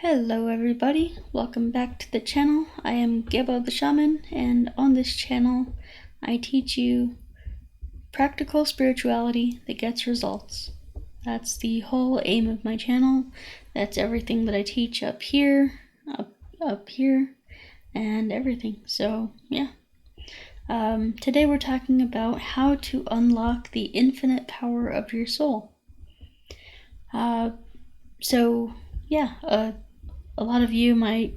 Hello everybody, welcome back to the channel. I am Gebo the Shaman, and on this channel I teach you practical spirituality that gets results. That's the whole aim of my channel. That's everything that I teach up here, up here, and everything. So yeah. Today we're talking about how to unlock the infinite power of your soul. A lot of you might,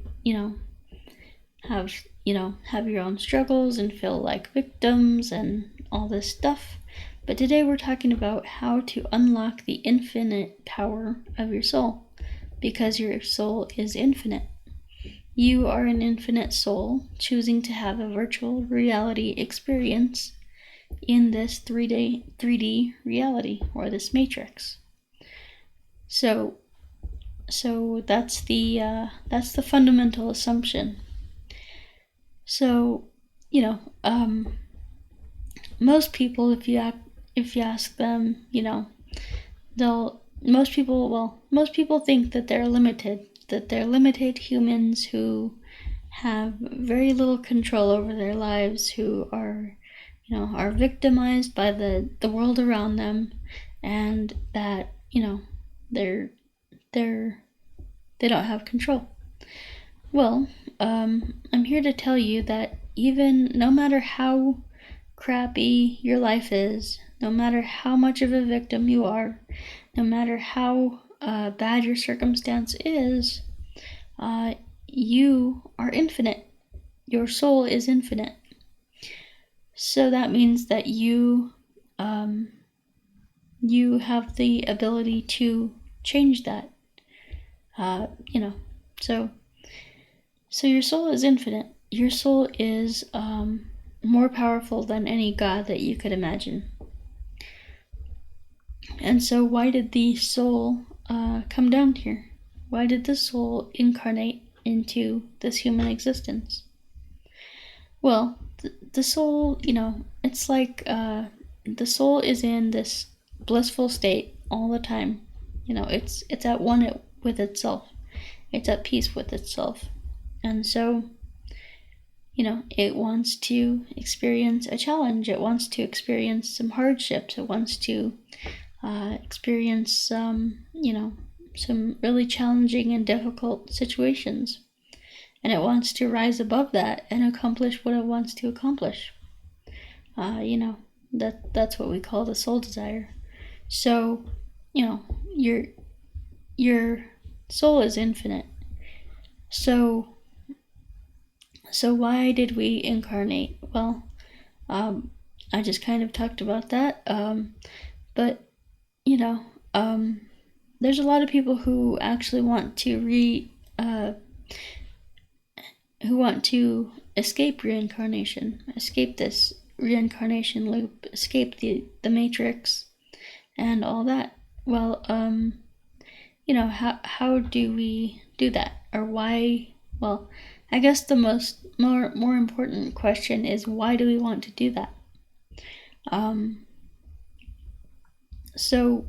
have your own struggles and feel like victims and all this stuff. But today we're talking about how to unlock the infinite power of your soul, because your soul is infinite. You are an infinite soul choosing to have a virtual reality experience in this 3D reality, or this matrix. So that's the fundamental assumption. So, most people, if you ask them, most people think that they're limited humans who have very little control over their lives, who are victimized by the world around them, and that, they don't have control. Well, I'm here to tell you that even no matter how crappy your life is, no matter how much of a victim you are, no matter how bad your circumstance is, you are infinite. Your soul is infinite. So that means that you have the ability to change that. So your soul is infinite. Your soul is more powerful than any god that you could imagine. And so why did the soul come down here? Why did the soul incarnate into this human existence? Well, the soul, it's like the soul is in this blissful state all the time. It's at one with itself. It's at peace with itself. And so, it wants to experience a challenge. It wants to experience some hardships. It wants to experience some really challenging and difficult situations. And it wants to rise above that and accomplish what it wants to accomplish. That's what we call the soul desire. So, your soul is infinite. So why did we incarnate? Well, I just kind of talked about that. But there's a lot of people who actually want to escape reincarnation, escape this reincarnation loop, escape the matrix and all that. Well, how do we do that? Or why? Well, I guess the more important question is, why do we want to do that? So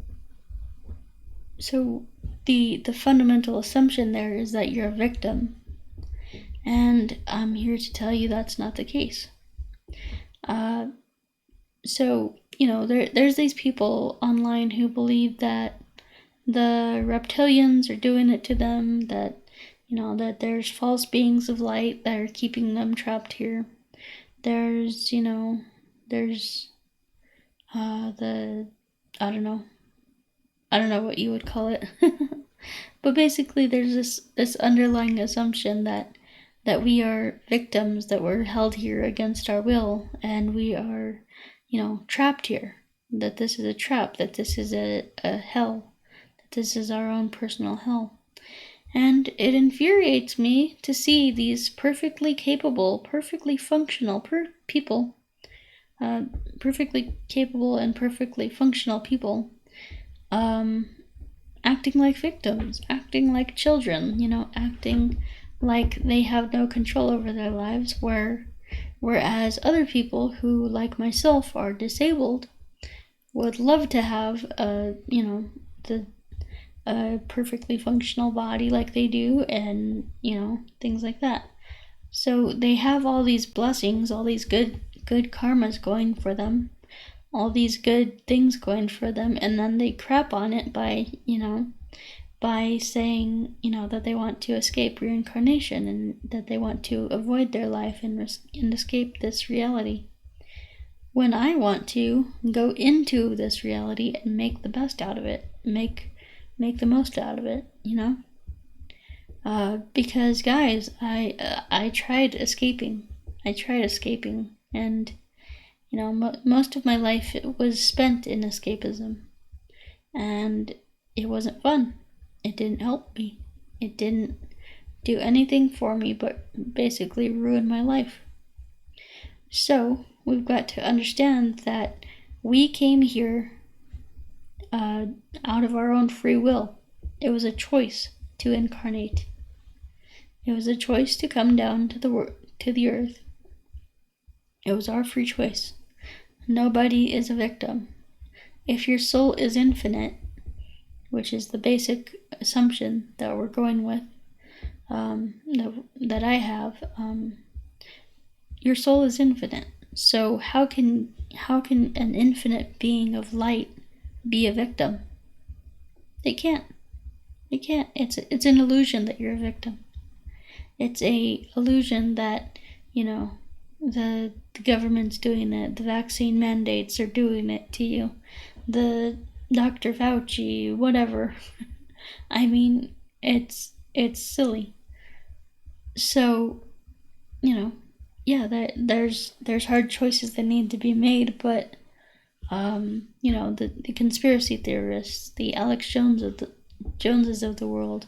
the fundamental assumption there is that you're a victim, and I'm here to tell you that's not the case. There's these people online who believe that the reptilians are doing it to them, that that there's false beings of light that are keeping them trapped here. There's I don't know what you would call it. But basically there's this underlying assumption that we are victims, that we're held here against our will, and we are, trapped here, that this is a trap, that this is a hell, that this is our own personal hell. And it infuriates me to see these perfectly capable, perfectly functional people, perfectly capable and perfectly functional people, acting like victims, acting like children, acting like they have no control over their lives, whereas other people who, like myself, are disabled would love to have a perfectly functional body like they do, and things like that. So they have all these blessings, all these good karmas going for them, all these good things going for them, and then they crap on it by saying that they want to escape reincarnation, and that they want to avoid their life and escape this reality, when I want to go into this reality and make the best out of it, make the most out of it, because guys, I tried escaping, and most of my life was spent in escapism, and it wasn't fun. It didn't help me. It didn't do anything for me but basically ruin my life. So we've got to understand that we came here out of our own free will. It was a choice to incarnate. It was a choice to come down to the earth. It was our free choice. Nobody is a victim. If your soul is infinite, which is the basic assumption that we're going with, that I have, your soul is infinite. So how can an infinite being of light be a victim? It can't. It's an illusion that you're a victim. It's a illusion that the government's doing it. The vaccine mandates are doing it to you. The Dr. Fauci, whatever. I mean, it's silly. So, there's hard choices that need to be made, but the conspiracy theorists, the Alex Joneses of the world,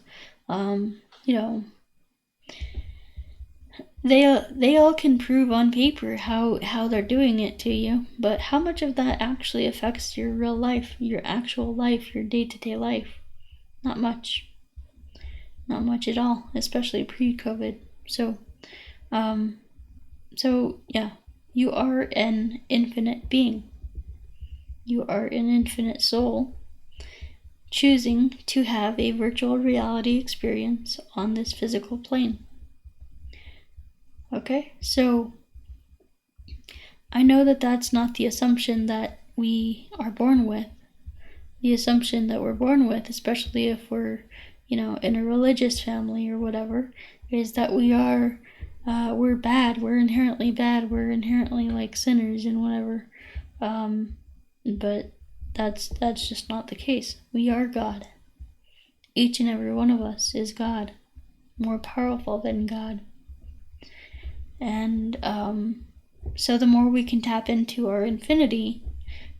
they all can prove on paper how they're doing it to you, but how much of that actually affects your real life, your actual life, your day-to-day life? Not much. Not much at all, especially pre-COVID. So yeah, you are an infinite being. You are an infinite soul choosing to have a virtual reality experience on this physical plane. Okay, so I know that that's not the assumption that we are born with. The assumption that we're born with, especially if we're, in a religious family or whatever, is that we're bad, we're inherently bad, we're inherently like sinners and whatever. But that's just not the case. We are God. Each and every one of us is God, more powerful than God. And so the more we can tap into our infinity,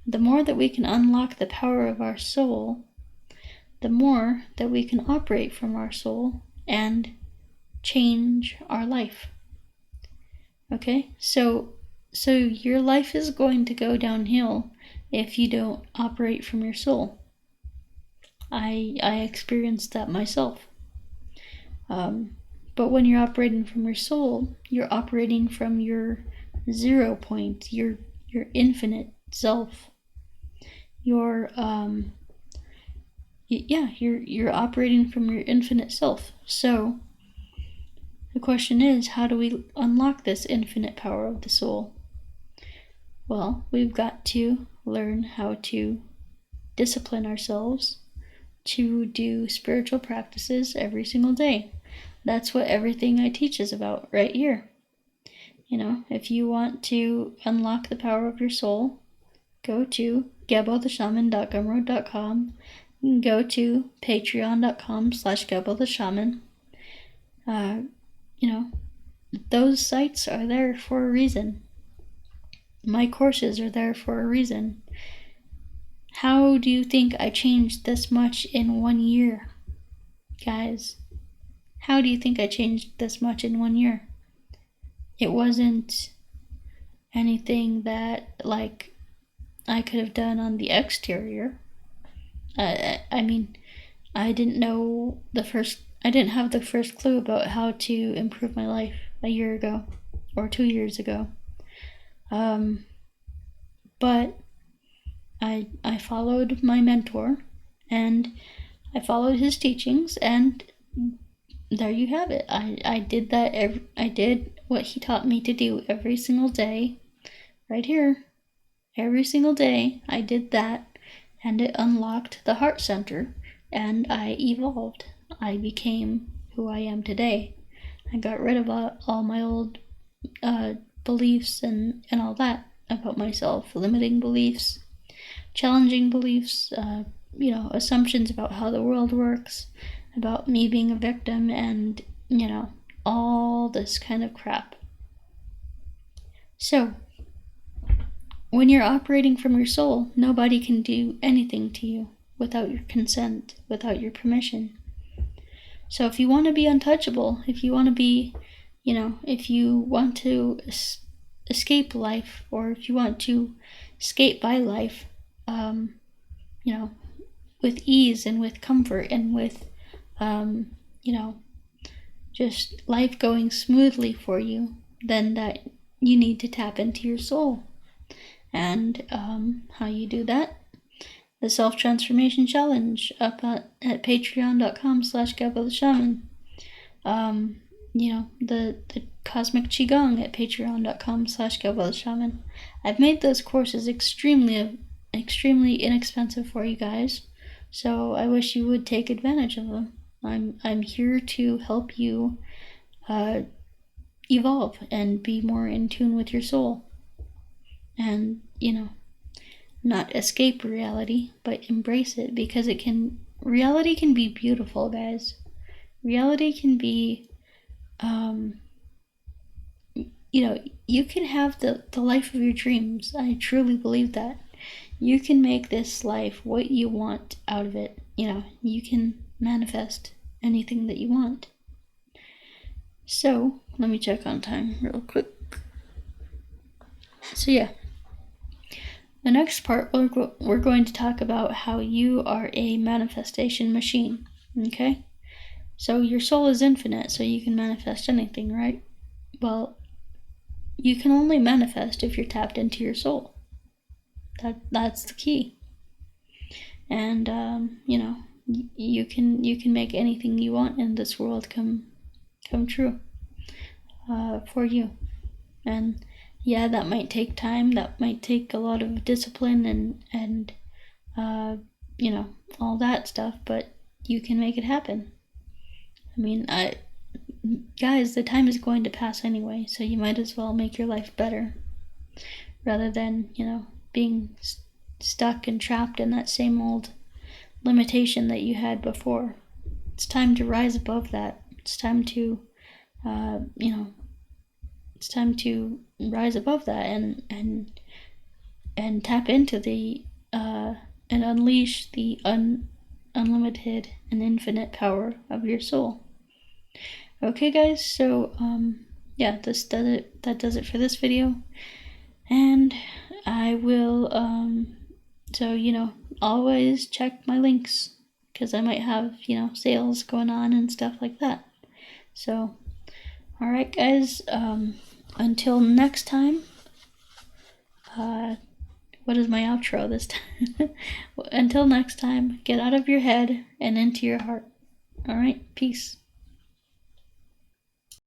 the more that we can unlock the power of our soul, the more that we can operate from our soul and change our life. Okay? So your life is going to go downhill if you don't operate from your soul. I experienced that myself. But when you're operating from your soul, you're operating from your 0 point, your infinite self. You're operating from your infinite self. So the question is, how do we unlock this infinite power of the soul? Well, we've got to learn how to discipline ourselves to do spiritual practices every single day. That's what everything I teach is about right here. If you want to unlock the power of your soul, go to gebbotheshaman.gumroad.com, go to patreon.com/gebbotheshaman. Those sites are there for a reason. My courses are there for a reason. How do you think I changed this much in 1 year? Guys, how do you think I changed this much in 1 year? It wasn't anything that, I could have done on the exterior. I didn't have the first clue about how to improve my life a year ago or 2 years ago. But I followed my mentor, and I followed his teachings, and there you have it. I did that. I did what he taught me to do every single day, right here. Every single day, I did that, and it unlocked the heart center, and I evolved. I became who I am today. I got rid of all my old beliefs and all that about myself, limiting beliefs, challenging beliefs, assumptions about how the world works, about me being a victim, and, all this kind of crap. So, when you're operating from your soul, nobody can do anything to you without your consent, without your permission. So if you want to be untouchable, if you want to be, if you want to escape life, or if you want to skate by life, with ease and with comfort and with, just life going smoothly for you, then that you need to tap into your soul. And how you do that? The Self-Transformation Challenge up at patreon.com/GabbaTheShaman. The Cosmic Qigong at patreon.com/GabbaTheShaman. I've made those courses extremely inexpensive for you guys, so I wish you would take advantage of them. I'm here to help you evolve and be more in tune with your soul. And, not escape reality, but embrace it, because reality can be beautiful, guys. Reality can be, you can have the life of your dreams. I truly believe that. You can make this life what you want out of it. You can manifest anything that you want. So, let me check on time real quick. So yeah. The next part, we're going to talk about how you are a manifestation machine, okay? So your soul is infinite, so you can manifest anything, right? Well, you can only manifest if you're tapped into your soul. That's the key. And, you can make anything you want in this world come true for you. And yeah, that might take time, that might take a lot of discipline and all that stuff, but you can make it happen. I mean, guys, the time is going to pass anyway, so you might as well make your life better, rather than, being stuck and trapped in that same old limitation that you had before. It's time to rise above that. It's time to, rise above that and tap into the and unleash the unlimited and infinite power of your soul. Okay, guys, so yeah, that does it for this video, and I will always check my links, because I might have sales going on and stuff like that. So alright, guys, until next time, what is my outro this time? Until next time, get out of your head and into your heart. Alright, peace.